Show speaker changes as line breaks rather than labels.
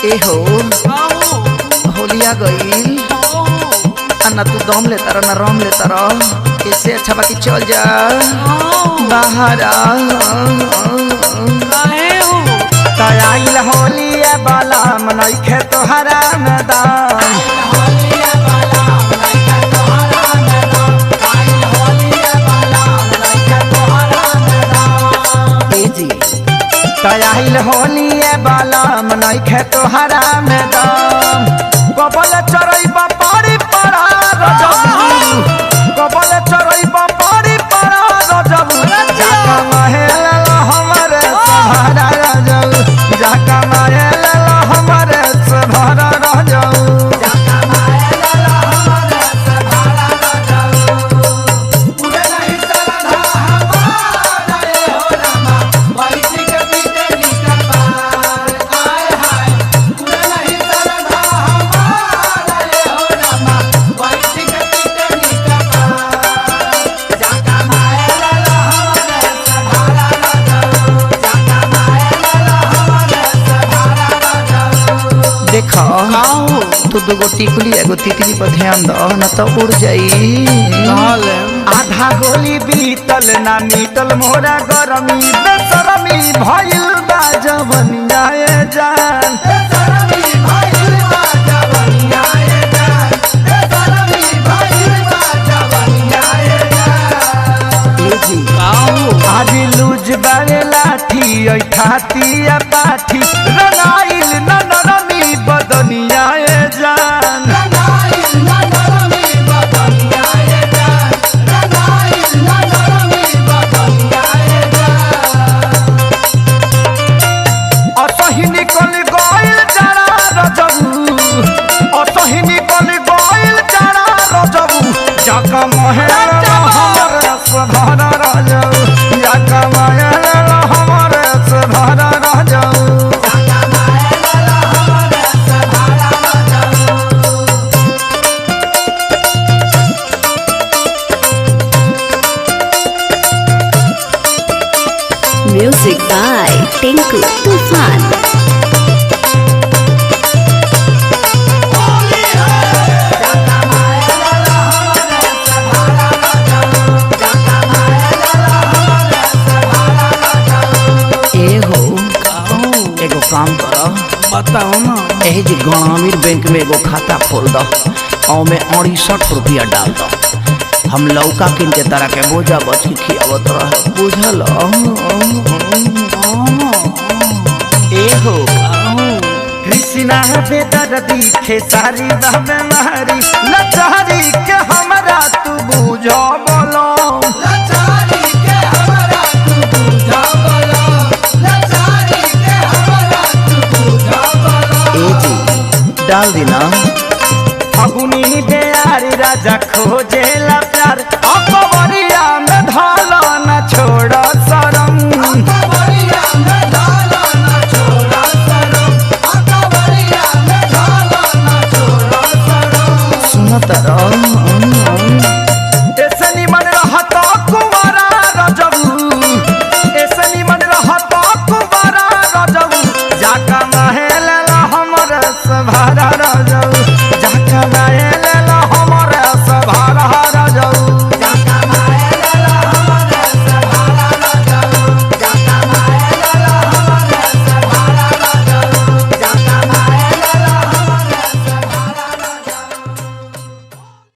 ए हो होलिया गईल अन्ना तू दम लेता रह ना रम लेता रह इससे अच्छा बाकी चल जा बाहर
तयाइल होलिया बाला मनई खे तोहरा मैदान
ए जी
तयाइल होलिया बाला मनई खे तोहरा मैदान कबल चरई बापारी पड़ा रजब कबल चरई बापारी पड़ा रजब जाका महल हमरे सभारा रजब जाका महल हमरे सभारा रजब
देखो तू दुगो टिकुली एगो तितली पर ध्यान दो न तो उड़ जाई
आधा गोली बीतल ना मीतल मोरा गरमी बेसरमी भइल बा जवनिया ए जान आज लूज बारे लाठी ऐ ठातिया पाठी रनाइल न नरमी बदनिया ए जान असही निकल गइल जरा रजबू असही निकल गइल जरा रजबू जाका महल हमर सभरा रजबू जाका महल हमर सभरा रजबू
Music by Tinku Tufan.
ए हो एगो काम करो
बताओ ना
एही जी ग्रामीण बैंक में एगो खाता खोल दो और में 68 रुपया डाल दो हम लौका किन के तरह के बोझा बच के खियावत रह बुझल ए हो
कृष्णा बेदर्दी खेसारी दहबे महरी लचारी के हमरा तू बुझो बोलो
ए जी डाल दी ना
फगुनी बेयारी राजा खोजेला प्यार अकबरिया में ढाला न छोड़ शरम
सुनत
ऐसे निमन रहता कुंवारा रजबू ऐसे निमन रहता कुंवारा रजबू जाका महल हमर सभारा